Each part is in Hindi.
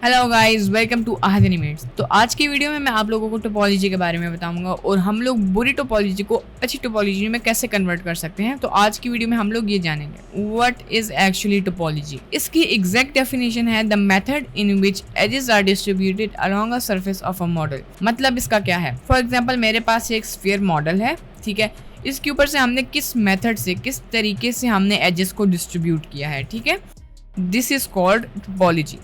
Hello guys, welcome to Ahad animates. तो आज की वीडियो में मैं आप लोगों को टोपोलॉजी के बारे में बताऊंगा और हम लोग बुरी टोपोलॉजी को अच्छी टोपोलॉजी में कैसे कन्वर्ट कर सकते हैं। तो आज की वीडियो में हम लोग ये जानेंगे व्हाट इज एक्चुअली टोपोलॉजी। इसकी एग्जैक्ट डेफिनेशन है the method in which edges are distributed along a surface of a model. मतलब इसका क्या है, फॉर एग्जाम्पल मेरे पास एक स्फीयर मॉडल है, ठीक है। इसके ऊपर से हमने किस मेथड से, किस तरीके से हमने एजेस को डिस्ट्रीब्यूट किया है, ठीक है। This is called topology.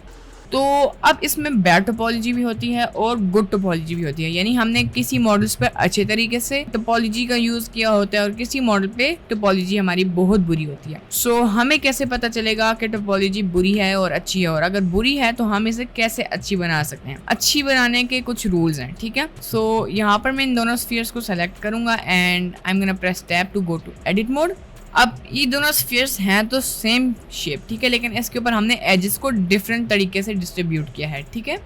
तो अब इसमें बैड टोपोलॉजी भी होती है और गुड टोपोलॉजी भी होती है, यानी हमने किसी मॉडल्स पर अच्छे तरीके से टोपोलॉजी का यूज़ किया होता है और किसी मॉडल पे टोपोलॉजी हमारी बहुत बुरी होती है। सो हमें कैसे पता चलेगा कि टोपोलॉजी बुरी है और अच्छी है, और अगर बुरी है तो हम इसे कैसे अच्छी बना सकते हैं। अच्छी बनाने के कुछ रूल्स हैं, ठीक है। सो यहाँ पर मैं इन दोनों स्फीयर्स को सेलेक्ट करूंगा and I am gonna press tab to go to edit mode. अब ये दोनों स्फीयर्स हैं तो सेम शेप, ठीक है, लेकिन इसके ऊपर हमने एजेस को डिफरेंट तरीके से डिस्ट्रीब्यूट किया है, ठीक है।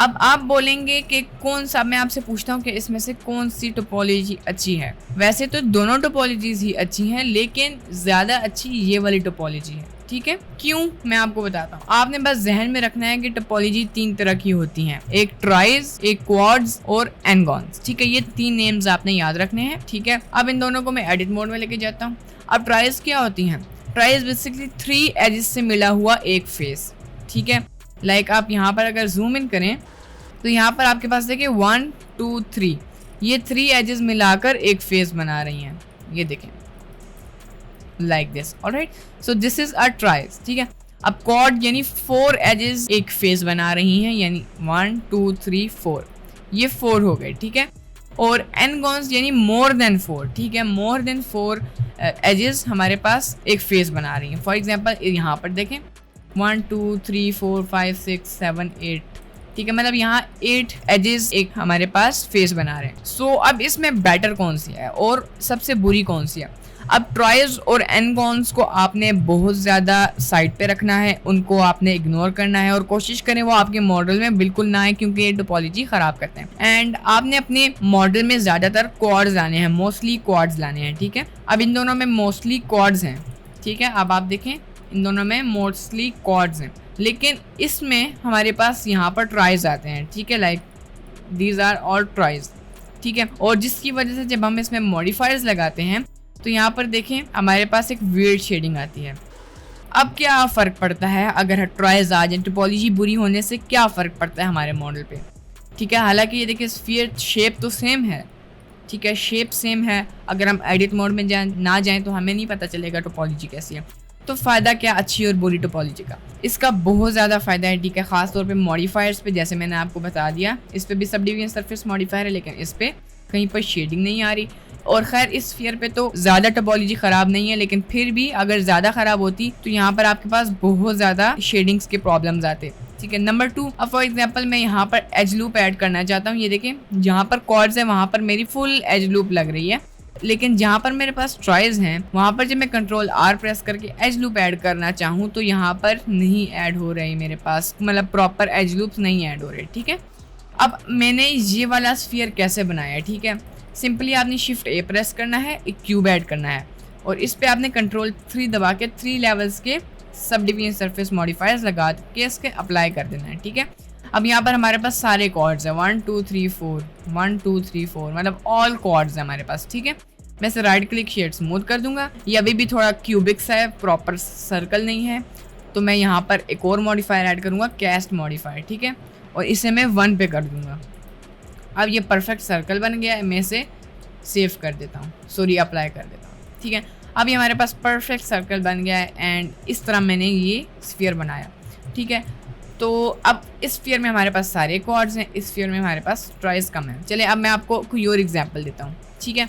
अब आप बोलेंगे कि कौन सा, मैं आपसे पूछता हूँ कि इसमें से कौन सी टोपोलॉजी अच्छी है। वैसे तो दोनों टोपोलॉजीज ही अच्छी हैं, लेकिन ज़्यादा अच्छी ये वाली टोपोलॉजी है, ठीक है। क्यों, मैं आपको बताता हूँ। आपने बस जहन में रखना है कि टोपोलॉजी तीन तरह की होती हैं, एक ट्राइज, एक क्वाड्स और एनगॉन्स, ठीक है। ये तीन नेम्स आपने याद रखने हैं, ठीक है। अब इन दोनों को मैं एडिट मोड में लेके जाता हूँ। अब ट्राइज क्या होती हैं? ट्राइज बेसिकली 3 एजेस से मिला हुआ एक फेस, ठीक है। लाइक आप यहाँ पर अगर जूम इन करें तो यहाँ पर आपके पास देखिए 1 2 3, ये 3 एजेस मिलाकर एक फेस बना रही हैं, ये देखें, like this. Alright, so this is a tries, ठीक है। अब क्वाड यानी 4 एजेस एक फेस बना रही हैं, यानी 1 2 3 4, ये 4 हो गए, ठीक है। और एनगॉन्स यानी मोर देन 4, ठीक है। मोर देन 4 एजेस हमारे पास एक फेस बना रही हैं। फॉर एग्जांपल यहाँ पर देखें 1 2 3 4 5 6 7 8, ठीक है। मतलब यहाँ 8 एजेस एक हमारे पास फेस बना रहे हैं। सो अब इसमें बेटर कौन सी है और सबसे बुरी कौन सी है? अब ट्राइज और एनगॉन्स को आपने बहुत ज़्यादा साइड पे रखना है, उनको आपने इग्नोर करना है और कोशिश करें वो आपके मॉडल में बिल्कुल ना आए, क्योंकि ये टोपोलॉजी ख़राब करते हैं। एंड आपने अपने मॉडल में ज़्यादातर क्वाड्स लाने हैं, मोस्टली क्वाड्स लाने हैं, ठीक है। अब इन दोनों में मोस्टली क्वाड्स हैं, ठीक है। अब आप देखें इन दोनों में मोस्टली क्वाड्स हैं, लेकिन इसमें हमारे पास यहाँ पर ट्राइज आते हैं, ठीक है। Like these are all tris, ठीक है। और जिसकी वजह से जब हम इसमें मॉडिफायर्स लगाते हैं तो यहाँ पर देखें हमारे पास एक वियर्ड शेडिंग आती है। अब क्या फ़र्क पड़ता है अगर ट्राइज आ जाए? टोपोलॉजी बुरी होने से क्या फ़र्क पड़ता है हमारे मॉडल पे, ठीक है। हालांकि ये देखिए स्फीयर शेप तो सेम है, ठीक है, शेप सेम है। अगर हम एडिट मोड में ना जाएं तो हमें नहीं पता चलेगा टोपोलॉजी कैसी है। तो फ़ायदा क्या अच्छी और बुरी टोपोलॉजी का? इसका बहुत ज़्यादा फ़ायदा है, ठीक है। ख़ासतौर पे मॉडिफायर्स पे, जैसे मैंने आपको बता दिया, इस पर भी सब डिवीजन सरफेस मॉडिफायर है, लेकिन इस पर कहीं पर शेडिंग नहीं आ रही। और खैर इस स्फीयर पे तो ज़्यादा टोपोलॉजी ख़राब नहीं है, लेकिन फिर भी अगर ज़्यादा ख़राब होती तो यहाँ पर आपके पास बहुत ज़्यादा शेडिंग्स के प्रॉब्लम्स आते, ठीक है। नंबर 2, अब फॉर एग्जांपल मैं यहाँ पर एज लूप ऐड करना चाहता हूँ। ये देखें जहाँ पर क्वाड्स है वहाँ पर मेरी फुल एज लूप लग रही है, लेकिन जहाँ पर मेरे पास ट्राइज हैं वहाँ पर जब मैं कंट्रोल R प्रेस करके एज लूप ऐड करना चाहूँ तो यहाँ पर नहीं ऐड हो रही मेरे पास, मतलब प्रॉपर एज लूप्स नहीं ऐड हो रहे, ठीक है। अब मैंने ये वाला स्फीयर कैसे बनाया, ठीक है। सिंपली आपने शिफ्ट A प्रेस करना है, एक क्यूब ऐड करना है और इस पे आपने कंट्रोल 3 दबा के 3 लेवल्स के सब डिवीजन सरफेस मॉडिफायर्स लगा के इसके अप्लाई कर देना है, ठीक है। अब यहाँ पर हमारे पास सारे कॉर्ड्स हैं 1 2 3 4 1 2 3 4, मतलब ऑल कॉर्ड्स हैं हमारे पास, ठीक है। मैं इसे राइट क्लिक शेड स्मूथ कर दूंगा। ये अभी भी थोड़ा क्यूबिक्स है, प्रॉपर सर्कल नहीं है, तो मैं यहाँ पर एक और मॉडिफायर ऐड करूँगा, कैस्ट मॉडिफायर, ठीक है। और इसे मैं 1 पे कर दूँगा। अब ये परफेक्ट सर्कल बन गया है, मैं इसे सेव कर देता हूँ, सॉरी अप्लाई कर देता हूँ, ठीक है। अब ये हमारे पास परफेक्ट सर्कल बन गया है एंड इस तरह मैंने ये स्फीयर बनाया, ठीक है। तो अब इस स्फीयर में हमारे पास सारे क्वाड्स हैं, इस स्फीयर में हमारे पास ट्राइज कम है। चलिए अब मैं आपको कोई और एग्जांपल देता हूँ, ठीक है।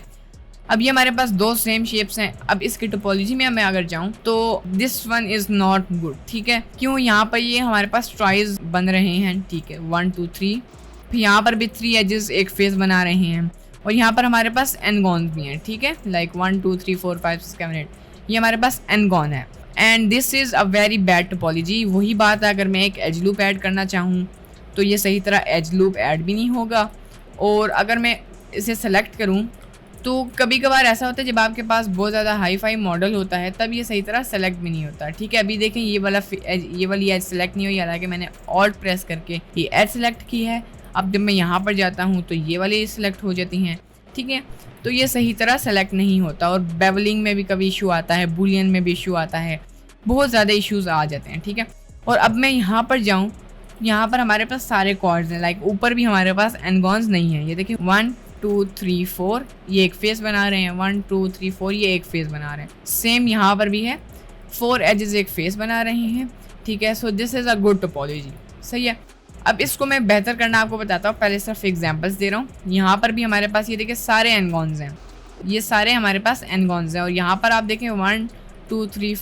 अब ये हमारे पास 2 सेम शेप्स हैं। अब इसकी टोपोलॉजी में मैं अगर जाऊँ तो this one is not good, ठीक है। क्यों? यहाँ पर ये हमारे पास ट्राइज बन रहे हैं, ठीक है, 1 2 3, फिर यहाँ पर भी 3 एजेस एक फेस बना रहे हैं और यहाँ पर हमारे पास एनगॉन्स भी हैं, ठीक है। लाइक 1 2 3 4 5 6 7 8, ये हमारे पास एनगॉन है and this is a very bad topology. वही बात है, अगर मैं एक एज लूप ऐड करना चाहूँ तो ये सही तरह एज लूप ऐड भी नहीं होगा, और अगर मैं इसे सेलेक्ट करूँ तो कभी कभार ऐसा होता है जब आपके पास बहुत ज़्यादा हाई फाई मॉडल होता है तब ये सही तरह सेलेक्ट भी नहीं होता। ठीक है, अभी देखें ये वाली एज सेलेक्ट नहीं हुई, हालांकि मैंने ऑल्ट प्रेस करके ये एज सेलेक्ट की है। अब जब मैं यहाँ पर जाता हूँ तो ये वाली सेलेक्ट हो जाती हैं। ठीक है, तो ये सही तरह सेलेक्ट नहीं होता और बेवलिंग में भी कभी इशू आता है, बुलियन में भी इशू आता है, बहुत ज़्यादा इश्यूज़ आ जाते हैं। ठीक है, और अब मैं यहाँ पर जाऊँ, यहाँ पर हमारे पास सारे कॉर्ड्स हैं, लाइक ऊपर भी हमारे पास एनगॉन्स नहीं है। ये देखिए 1 2 3 4 ये एक फेस बना रहे हैं, 1 2 3 4 ये एक फेस बना रहे हैं। सेम यहाँ पर भी है, 4 एजेस एक फेस बना रहे हैं। ठीक है, so this is a good topology. सही है, अब इसको मैं बेहतर करना आपको बताता हूँ, पहले सिर्फ एग्जांपल्स दे रहा हूँ। यहाँ पर भी हमारे पास ये देखिए सारे एनगॉन्स हैं, ये सारे हमारे पास एनगॉन्स हैं। और यहाँ पर आप देखें 1 2 3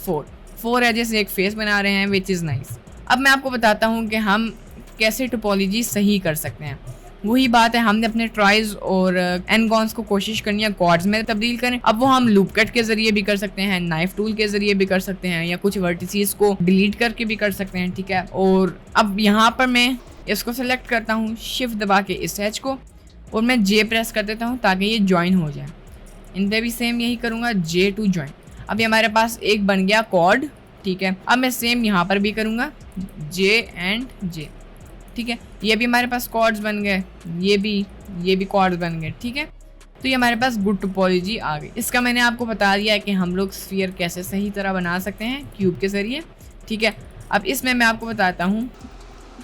4 एजेस एक फेस बना रहे हैं, विच इज़ नाइस। अब मैं आपको बताता हूँ कि हम कैसे टोपोलॉजी सही कर सकते हैं। वही बात है, हमने अपने ट्राइज और एनगॉन्स को कोशिश करनी है कॉर्ड्स में तब्दील करें। अब वो हम लूप कट के जरिए भी कर सकते हैं, नाइफ टूल के जरिए भी कर सकते हैं, या कुछ वर्टिसेस को डिलीट करके भी कर सकते हैं। ठीक है, और अब यहाँ पर मैं इसको सेलेक्ट करता हूँ, शिफ्ट दबा के इस एज को, और मैं जे प्रेस कर देता हूँ ताकि ये ज्वाइन हो जाए। इन पर भी सेम यही करूँगा, जे टू ज्वाइन। अभी हमारे पास एक बन गया कॉर्ड। ठीक है, अब मैं सेम यहाँ पर भी करूँगा, जे एंड जे। ठीक है, ये भी हमारे पास कॉर्ड्स बन गए, ये भी कॉर्ड्स बन गए। ठीक है, तो ये हमारे पास गुड टोपोलॉजी आ गई। इसका मैंने आपको बता दिया है कि हम लोग स्फीयर कैसे सही तरह बना सकते हैं क्यूब के ज़रिए। ठीक है, अब इसमें मैं आपको बताता हूँ।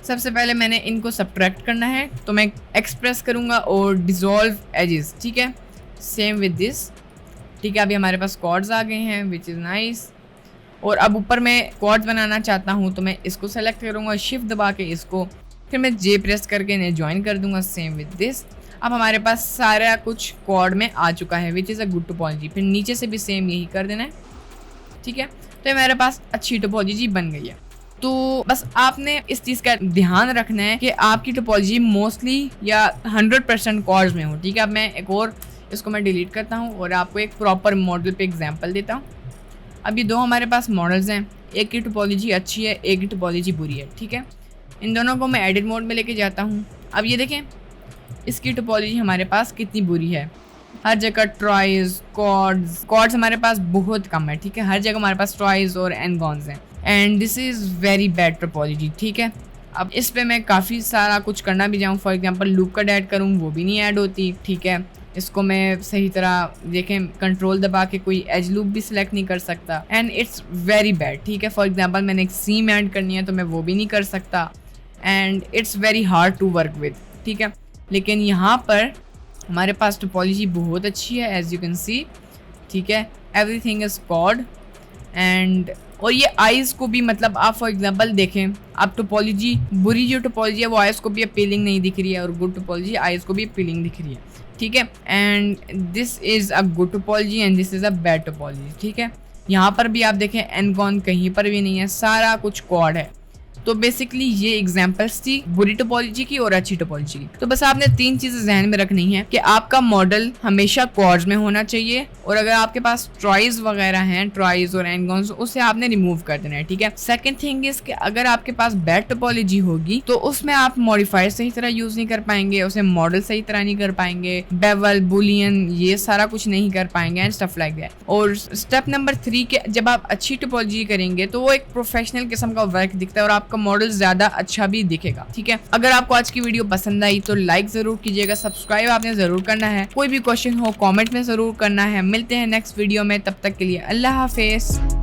सबसे पहले मैंने इनको सब्ट्रैक्ट करना है, तो मैं एक्सप्रेस करूँगा और डिज़ोल्व एजेस। ठीक है, सेम विद दिस। ठीक है, अभी हमारे पास कॉर्ड्स आ गए हैं, विच इज़ नाइस। और अब ऊपर मैं कॉर्ड्स बनाना चाहता हूँ तो मैं इसको सेलेक्ट करूँगा, शिफ्ट दबा के इसको, फिर मैं जे प्रेस करके इन्हें ज्वाइन कर दूंगा, सेम विद दिस। अब हमारे पास सारा कुछ कॉर्ड में आ चुका है, which is a good topology. फिर नीचे से भी सेम यही कर देना है। ठीक है, तो हमारे पास अच्छी टोपोलॉजी बन गई है। तो बस आपने इस चीज़ का ध्यान रखना है कि आपकी टोपोलॉजी मोस्टली या 100% कॉर्ड्स में हो। ठीक है, अब मैं एक और इसको मैं डिलीट करता हूँ और आपको एक प्रॉपर मॉडल पे एग्जांपल देता हूँ। अब ये दो हमारे पास मॉडल्स हैं, एक की टोपोलॉजी अच्छी है, एक की टोपोलॉजी बुरी है। ठीक है, इन दोनों को मैं एडिट मोड में लेके जाता हूँ। अब ये देखें इसकी टोपोलॉजी हमारे पास कितनी बुरी है, हर जगह ट्राइज कॉर्ड्स हमारे पास बहुत कम है। ठीक है, हर जगह हमारे पास ट्राइज और एनगॉन्स हैं, and this is very bad topology. ठीक है, अब इस पे मैं काफ़ी सारा कुछ करना भी जाऊँ, for example loop cut add करूँ वो भी नहीं ऐड होती। ठीक है, इसको मैं सही तरह देखें कंट्रोल दबा के कोई एज लूप भी सिलेक्ट नहीं कर सकता, एंड इट्स वेरी बैड। ठीक है, फॉर एग्जांपल मैंने एक सीम ऐड करनी है तो मैं वो भी नहीं कर सकता, and it's very hard to work with. ठीक है, लेकिन यहाँ पर हमारे पास टोपोलॉजी बहुत अच्छी है, एज यू कैन सी। ठीक है, एवरीथिंग इज कॉर्ड, एंड और ये आइज़ को भी, मतलब आप फॉर एग्जांपल देखें, आप टोपोलॉजी बुरी जो टोपोलॉजी है वो आइज़ को भी अपीलिंग नहीं दिख रही है, और गुड टोपोलॉजी आइज़ को भी अपीलिंग दिख रही है। ठीक है, and this is a good topology and this is a bad topology. ठीक है, यहाँ पर भी आप देखें एनगॉन कहीं पर भी नहीं है, सारा कुछ कॉर्ड है। तो बेसिकली ये एग्जांपल्स थी बुरी टोपोलॉजी की और अच्छी टोपोलॉजी की। तो बस आपने तीन चीजें ध्यान में रखनी है कि आपका मॉडल हमेशा कॉर्ड्स में होना चाहिए, और अगर आपके पास ट्राइज वगैरह हैं, ट्राइज और एनगॉन्स, उसे आपने रिमूव कर देना है। ठीक है, सेकंड थिंग इज कि अगर आपके पास बैड टोपोलॉजी होगी तो उसमें आप मॉडिफायर सही तरह यूज नहीं कर पाएंगे, उसे मॉडल सही तरह नहीं कर पाएंगे, बेवल बुलियन ये सारा कुछ नहीं कर पाएंगे, एंड स्टफ लाइक दैट। और स्टेप नंबर 3 के जब आप अच्छी टोपोलॉजी करेंगे तो वो एक प्रोफेशनल किस्म का वर्क दिखता है और आपका मॉडल ज्यादा अच्छा भी दिखेगा। ठीक है, अगर आपको आज की वीडियो पसंद आई तो लाइक जरूर कीजिएगा, सब्सक्राइब आपने जरूर करना है, कोई भी क्वेश्चन हो कमेंट में जरूर करना है। मिलते हैं नेक्स्ट वीडियो में, तब तक के लिए अल्लाह हाफिज।